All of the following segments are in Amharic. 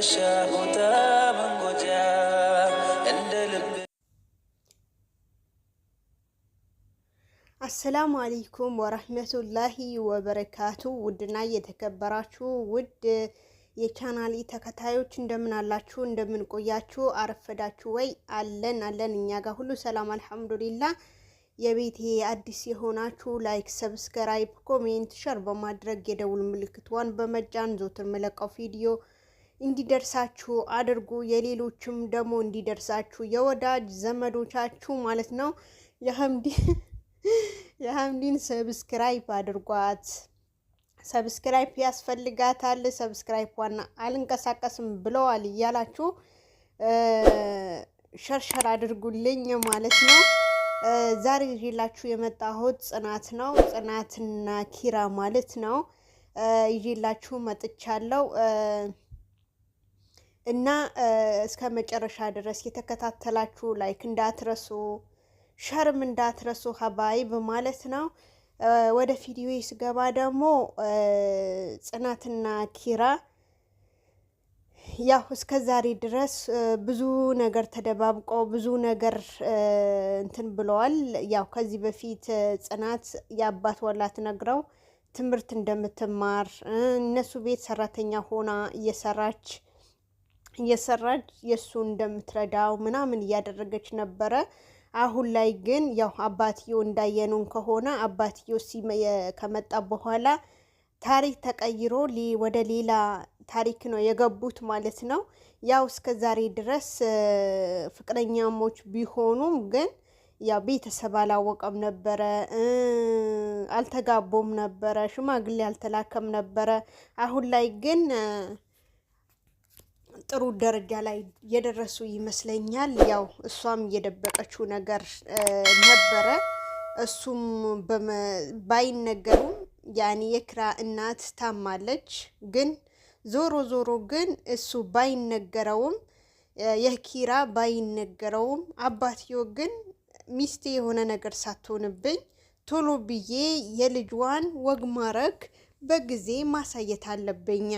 መሻሁታ መንጎጃ እንደ ልብ አሰላሙ አለይኩም ወራህመቱላሂ ወበረካቱ። ውድና የተከበራችሁ ውድ የቻናሊ ተከታዮች እንደምን አላችሁ? እንደምን ቆያችሁ? አረፈዳችሁ ወይ? አለን እኛ ጋር ሁሉ ሰላም አልሐምዱሊላህ። የቤቴ አዲስ የሆናችሁ ላይክ፣ ሰብስክራይብ፣ ኮሜንት፣ ሸር በማድረግ የደውል ምልክቷን በመጫን ዘወትር መለቀው ቪዲዮ እንዲደርሳችሁ አድርጉ። የሌሎችም ደግሞ እንዲደርሳችሁ የወዳጅ ዘመዶቻችሁ ማለት ነው የሀምዲን ሰብስክራይብ አድርጓት። ሰብስክራይብ ያስፈልጋታል። ሰብስክራይብ ዋና አልንቀሳቀስም ብለዋል እያላችሁ ሸርሸር አድርጉልኝ ማለት ነው። ዛሬ ይዤላችሁ የመጣሁት ጽናት ነው። ጽናትና ኪራ ማለት ነው ይዤላችሁ መጥቻለሁ እና እስከ መጨረሻ ድረስ የተከታተላችሁ ላይክ እንዳትረሱ ሸርም እንዳትረሱ ሀባይብ ማለት ነው። ወደ ቪዲዮ ስገባ ደግሞ ጽናትና ኪራ ያው እስከ ዛሬ ድረስ ብዙ ነገር ተደባብቀው ብዙ ነገር እንትን ብለዋል። ያው ከዚህ በፊት ጽናት የአባት ወላት ነግረው ትምህርት እንደምትማር እነሱ ቤት ሰራተኛ ሆና እየሰራች የሱ እንደምትረዳው ምናምን እያደረገች ነበረ። አሁን ላይ ግን ያው አባትዮ እንዳየኑን ከሆነ አባትዮ ከመጣ በኋላ ታሪክ ተቀይሮ ወደ ሌላ ታሪክ ነው የገቡት ማለት ነው። ያው እስከ ዛሬ ድረስ ፍቅረኛሞች ቢሆኑም ግን ያው ቤተሰብ አላወቀም ነበረ፣ አልተጋቦም ነበረ፣ ሽማግሌ አልተላከም ነበረ። አሁን ላይ ግን ጥሩ ደረጃ ላይ የደረሱ ይመስለኛል። ያው እሷም የደበቀችው ነገር ነበረ። እሱም ባይነገሩም ያኔ የኪራ እናት ታማለች። ግን ዞሮ ግን እሱ ባይነገረውም የኪራ ባይነገረውም አባትዮ ግን ሚስቴ የሆነ ነገር ሳትሆንብኝ ቶሎ ብዬ የልጇን ወግ ማረግ በጊዜ ማሳየት አለብኝ።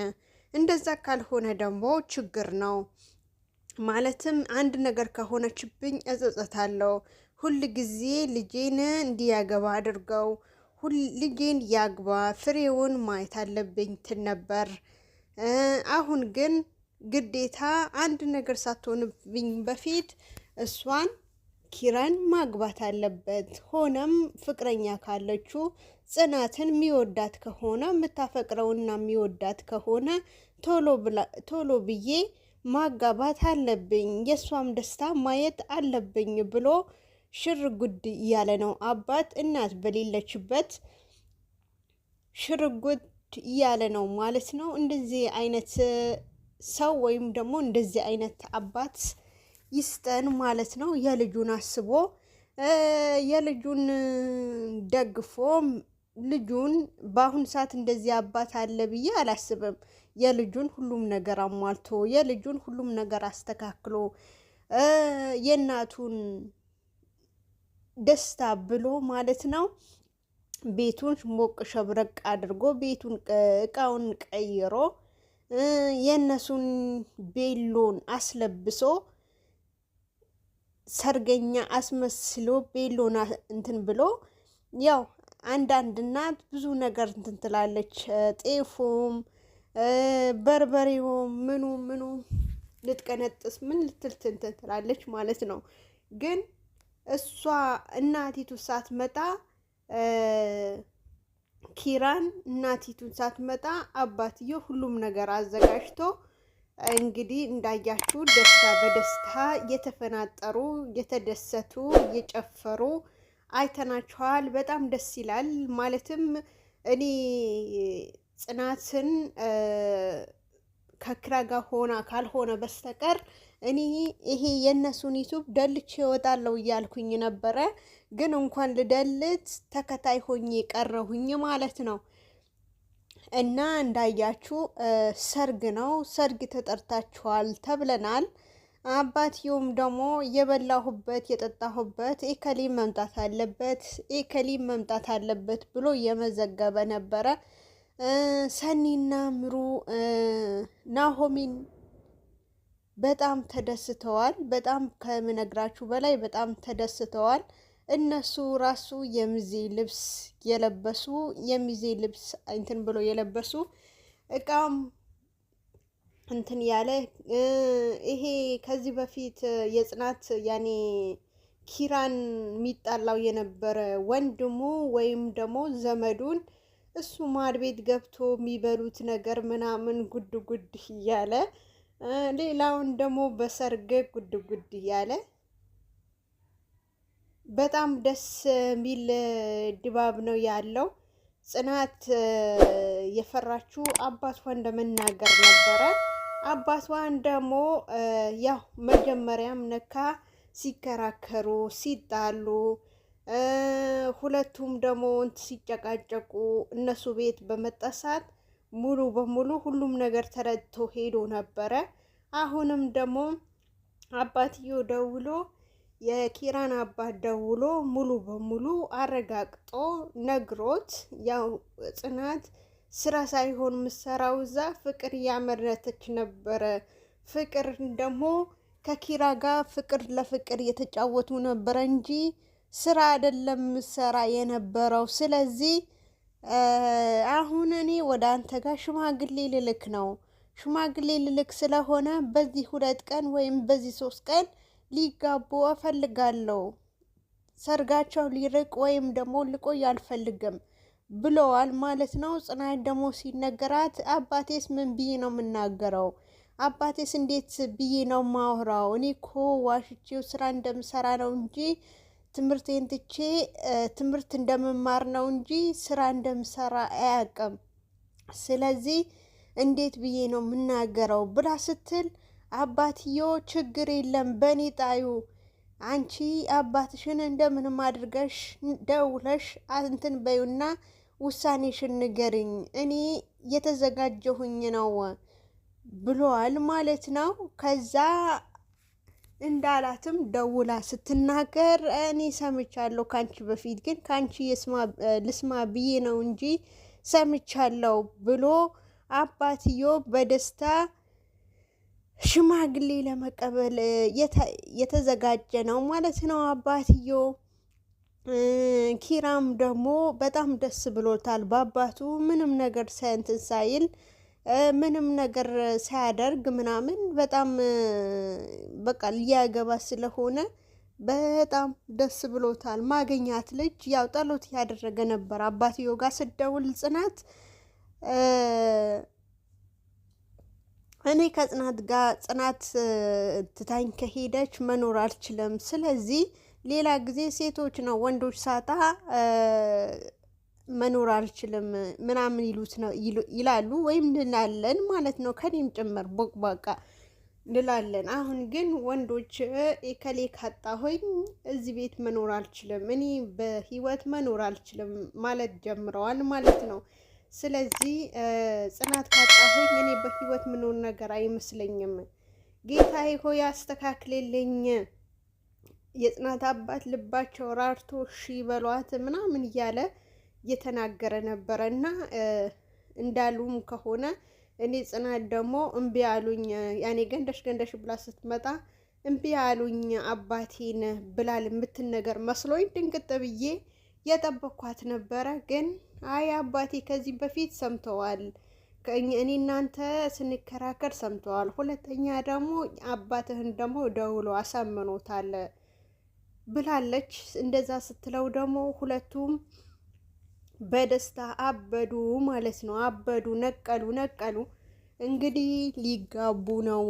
እንደዛ ካልሆነ ደግሞ ችግር ነው። ማለትም አንድ ነገር ከሆነችብኝ እጸጸታለሁ። ሁል ጊዜ ልጄን እንዲያገባ አድርገው፣ ልጄን ያግባ፣ ፍሬውን ማየት አለብኝ ትል ነበር። አሁን ግን ግዴታ አንድ ነገር ሳትሆንብኝ በፊት እሷን ኪራን ማግባት አለበት። ሆነም ፍቅረኛ ካለችው ጽናትን የሚወዳት ከሆነ የምታፈቅረውና የሚወዳት ከሆነ ቶሎ ብዬ ማጋባት አለብኝ፣ የእሷም ደስታ ማየት አለብኝ ብሎ ሽር ጉድ እያለ ነው። አባት እናት በሌለችበት ሽር ጉድ እያለ ነው ማለት ነው። እንደዚህ አይነት ሰው ወይም ደግሞ እንደዚህ አይነት አባት ይስጠን ማለት ነው። የልጁን አስቦ የልጁን ደግፎ ልጁን በአሁን ሰዓት እንደዚህ አባት አለ ብዬ አላስብም። የልጁን ሁሉም ነገር አሟልቶ የልጁን ሁሉም ነገር አስተካክሎ የእናቱን ደስታ ብሎ ማለት ነው ቤቱን ሞቅ ሸብረቅ አድርጎ ቤቱን እቃውን ቀይሮ የእነሱን ቤሎን አስለብሶ ሰርገኛ አስመስሎ ቤሎና እንትን ብሎ ያው አንዳንድ እናት ብዙ ነገር እንትን ትላለች። ጤፉም በርበሬውም ምኑ ልትቀነጥስ ምን ልትል እንትን ትላለች ማለት ነው። ግን እሷ እናቲቱ ሳትመጣ ኪራን እናቲቱን ሳትመጣ አባትዮ ሁሉም ነገር አዘጋጅቶ እንግዲህ እንዳያችሁ ደስታ በደስታ የተፈናጠሩ የተደሰቱ የጨፈሩ አይተናችኋል። በጣም ደስ ይላል። ማለትም እኔ ጽናትን ከኪራ ጋር ሆና ካልሆነ በስተቀር እኔ ይሄ የእነሱን ዩቱብ ደልቼ እወጣለሁ እያልኩኝ ነበረ። ግን እንኳን ልደልት ተከታይ ሆኜ ቀረሁኝ ማለት ነው። እና እንዳያችሁ ሰርግ ነው። ሰርግ ተጠርታችኋል ተብለናል። አባትየውም ደግሞ የበላሁበት የጠጣሁበት ኤከሊ መምጣት አለበት ብሎ እየመዘገበ ነበረ። ሰኒና ምሩ ናሆሚን በጣም ተደስተዋል። በጣም ከምነግራችሁ በላይ በጣም ተደስተዋል። እነሱ ራሱ የሚዜ ልብስ የለበሱ የሚዜ ልብስ እንትን ብሎ የለበሱ እቃም እንትን ያለ ይሄ ከዚህ በፊት የጽናት ያኔ ኪራን የሚጣላው የነበረ ወንድሙ ወይም ደግሞ ዘመዱን እሱ ማድ ቤት ገብቶ የሚበሉት ነገር ምናምን ጉድ ጉድ እያለ ሌላውን ደግሞ በሰርግ ጉድ ጉድ እያለ በጣም ደስ የሚል ድባብ ነው ያለው። ጽናት የፈራችው አባቷን እንደመናገር ነበረ። አባቷን ደግሞ ያው መጀመሪያም ነካ ሲከራከሩ ሲጣሉ ሁለቱም ደግሞ ሲጨቃጨቁ እነሱ ቤት በመጠሳት ሙሉ በሙሉ ሁሉም ነገር ተረድቶ ሄዶ ነበረ። አሁንም ደግሞ አባትየው ደውሎ የኪራን አባት ደውሎ ሙሉ በሙሉ አረጋግጦ ነግሮት ያው ጽናት ስራ ሳይሆን ምሰራው እዛ ፍቅር እያመረተች ነበረ። ፍቅር ደግሞ ከኪራ ጋር ፍቅር ለፍቅር እየተጫወቱ ነበረ እንጂ ስራ አይደለም ምሰራ የነበረው። ስለዚህ አሁን እኔ ወደ አንተ ጋር ሽማግሌ ልልክ ነው። ሽማግሌ ልልክ ስለሆነ በዚህ 2 ቀን ወይም በዚህ 3 ቀን ሊጋቡ እፈልጋለሁ። ሰርጋቸው ሊርቅ ወይም ደግሞ ልቆይ አልፈልግም ብለዋል ማለት ነው። ጽናት ደግሞ ሲነገራት አባቴስ ምን ብዬ ነው የምናገረው? አባቴስ እንዴት ብዬ ነው ማወራው? እኔ እኮ ዋሽቼው ስራ እንደምሰራ ነው እንጂ ትምህርቴን ትቼ ትምህርት እንደምማር ነው እንጂ ስራ እንደምሰራ አያውቅም። ስለዚህ እንዴት ብዬ ነው የምናገረው ብላ ስትል አባትዮ ችግር የለም በእኔ ጣዩ፣ አንቺ አባትሽን እንደምንም አድርገሽ ደውለሽ እንትን በዩና ውሳኔሽን ንገርኝ፣ እኔ የተዘጋጀሁኝ ነው ብሏል ማለት ነው። ከዛ እንዳላትም ደውላ ስትናገር እኔ ሰምቻለሁ ካንቺ በፊት ግን ካንቺ ልስማ ብዬ ነው እንጂ ሰምቻለሁ ብሎ አባትዮ በደስታ ሽማግሌ ለመቀበል የተዘጋጀ ነው ማለት ነው አባትዮ። ኪራም ደግሞ በጣም ደስ ብሎታል በአባቱ ምንም ነገር ሳይንትን ሳይል ምንም ነገር ሳያደርግ ምናምን በጣም በቃ ሊያገባ ስለሆነ በጣም ደስ ብሎታል። ማገኛት ልጅ ያው ጸሎት ያደረገ ነበር አባትዮ ጋር ስደውል ጽናት እኔ ከጽናት ጋር ጽናት ትታኝ ከሄደች መኖር አልችልም። ስለዚህ ሌላ ጊዜ ሴቶች ነው ወንዶች ሳጣ መኖር አልችልም ምናምን ይላሉ ወይም እንላለን ማለት ነው። ከኔም ጭምር ቦቅባቃ እንላለን። አሁን ግን ወንዶች ኤከሌ ካጣሁኝ እዚህ ቤት መኖር አልችልም፣ እኔ በህይወት መኖር አልችልም ማለት ጀምረዋል ማለት ነው። ስለዚህ ጽናት ካጣሁኝ እኔ በህይወት ምኖር ነገር አይመስለኝም። ጌታዬ ሆይ አስተካክልልኝ። የጽናት አባት ልባቸው ራርቶ እሺ በሏት ምናምን እያለ እየተናገረ ነበረ እና እንዳሉም ከሆነ እኔ ጽናት ደግሞ እምቢ አሉኝ፣ ያኔ ገንደሽ ገንደሽ ብላ ስትመጣ እምቢ አሉኝ አባቴን ብላል የምትል ነገር መስሎኝ ድንቅጥ ብዬ የጠበኳት ነበረ። ግን አይ አባቴ ከዚህ በፊት ሰምተዋል፣ እኔ እናንተ ስንከራከር ሰምተዋል። ሁለተኛ ደግሞ አባትህን ደግሞ ደውሎ አሳምኖታል ብላለች። እንደዛ ስትለው ደግሞ ሁለቱም በደስታ አበዱ ማለት ነው። አበዱ፣ ነቀሉ። እንግዲህ ሊጋቡ ነው።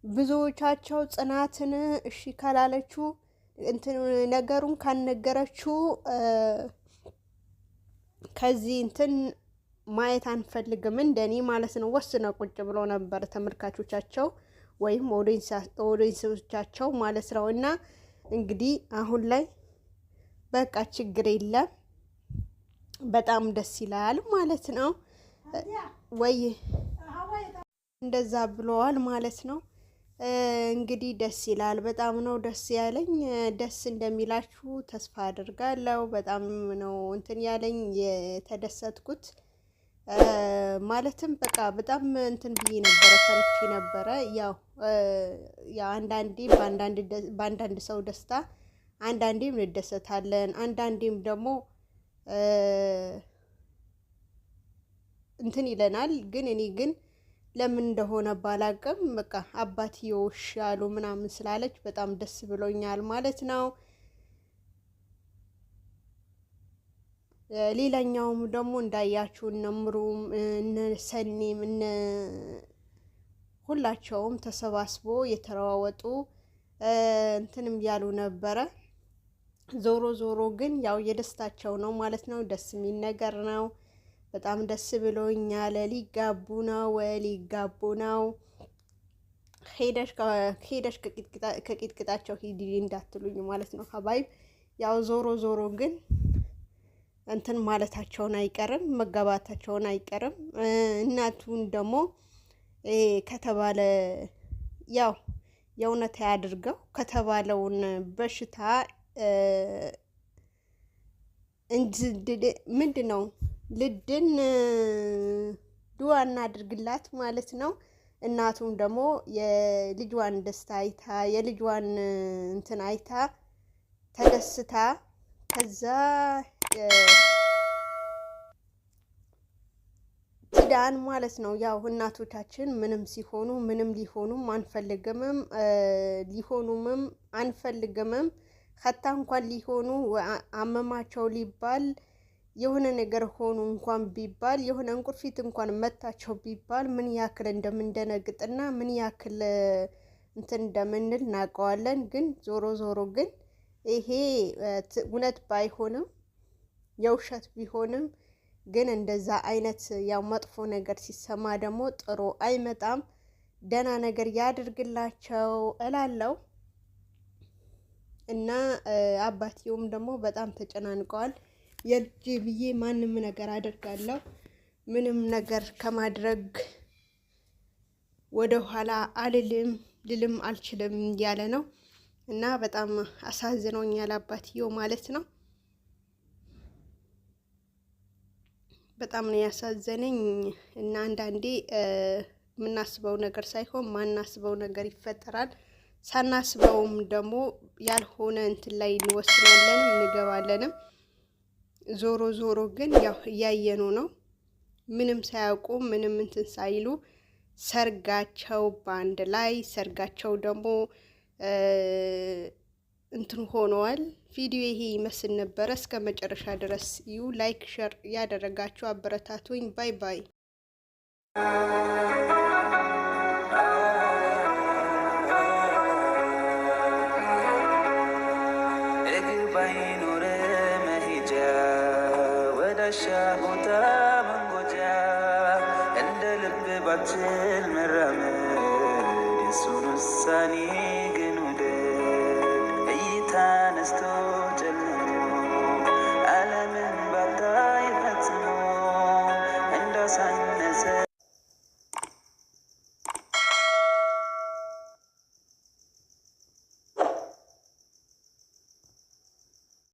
ብዙዎቻቸው ጽናትን እሺ ካላለችው እንትን ነገሩን ካነገረችው ከዚህ እንትን ማየት አንፈልግም እንደኔ ማለት ነው። ወስነው ቁጭ ብሎ ነበር ተመልካቾቻቸው ወይም ኦዲየንሶቻቸው ማለት ነው። እና እንግዲህ አሁን ላይ በቃ ችግር የለም በጣም ደስ ይላል ማለት ነው። ወይ እንደዛ ብለዋል ማለት ነው። እንግዲህ ደስ ይላል። በጣም ነው ደስ ያለኝ። ደስ እንደሚላችሁ ተስፋ አድርጋለሁ። በጣም ነው እንትን ያለኝ የተደሰትኩት። ማለትም በቃ በጣም እንትን ብዬ ነበረ ፈርቼ ነበረ። ያው አንዳንዴ በአንዳንድ ሰው ደስታ አንዳንዴም እንደሰታለን፣ አንዳንዴም ደግሞ እንትን ይለናል። ግን እኔ ግን ለምን እንደሆነ ባላቅም በቃ አባትየው እሺ ያሉ ምናምን ስላለች በጣም ደስ ብሎኛል ማለት ነው። ሌላኛውም ደግሞ እንዳያችሁ እነ ምሩም እነ ሰኒም ሁላቸውም ተሰባስቦ የተረዋወጡ እንትንም ያሉ ነበረ። ዞሮ ዞሮ ግን ያው የደስታቸው ነው ማለት ነው። ደስ የሚል ነገር ነው። በጣም ደስ ብሎኛል። ሊጋቡ ነው። ሄደሽ ከቂጥቂጣቸው ሂድ እንዳትሉኝ ማለት ነው ሀባይብ። ያው ዞሮ ዞሮ ግን እንትን ማለታቸውን አይቀርም፣ መጋባታቸውን አይቀርም። እናቱን ደግሞ ከተባለ ያው የእውነት ያድርገው ከተባለውን በሽታ ምንድን ነው ልድን ዱዓ እናድርግላት ማለት ነው። እናቱም ደግሞ የልጇን ደስታ አይታ የልጇን እንትን አይታ ተደስታ ከዛ ትዳን ማለት ነው። ያው እናቶቻችን ምንም ሲሆኑ ምንም ሊሆኑምም አንፈልግምም ከታ እንኳን ሊሆኑ አመማቸው ሊባል የሆነ ነገር ሆኑ እንኳን ቢባል የሆነ እንቁርፊት እንኳን መታቸው ቢባል ምን ያክል እንደምንደነግጥና ምን ያክል እንትን እንደምንል እናውቀዋለን። ግን ዞሮ ዞሮ ግን ይሄ እውነት ባይሆንም የውሸት ቢሆንም ግን እንደዛ አይነት ያው መጥፎ ነገር ሲሰማ ደግሞ ጥሩ አይመጣም። ደህና ነገር ያድርግላቸው እላለሁ። እና አባትየውም ደግሞ በጣም ተጨናንቀዋል። የልጄ ብዬ ማንም ነገር አደርጋለሁ፣ ምንም ነገር ከማድረግ ወደ ኋላ ልልም አልችልም እያለ ነው። እና በጣም አሳዝኖኛል አባትየው ማለት ነው። በጣም ነው ያሳዘነኝ። እና አንዳንዴ የምናስበው ነገር ሳይሆን ማናስበው ነገር ይፈጠራል። ሳናስበውም ደግሞ ያልሆነ እንትን ላይ እንወስናለንም እንገባለንም። ዞሮ ዞሮ ግን ያው እያየኑ ነው። ምንም ሳያውቁ ምንም እንትን ሳይሉ ሰርጋቸው በአንድ ላይ ሰርጋቸው ደግሞ እንትን ሆነዋል። ቪዲዮ ይሄ ይመስል ነበረ። እስከ መጨረሻ ድረስ እዩ። ላይክ ሸር ያደረጋችሁ አበረታቱኝ። ባይ ባይ። እግር ባይኖር መሄጃ ወዳሻ ቦታ መንጎጃ እንደ ልብ ባትል መራመድ የሱን ውሳኔ ግን ውደድ እይታ ነስቶ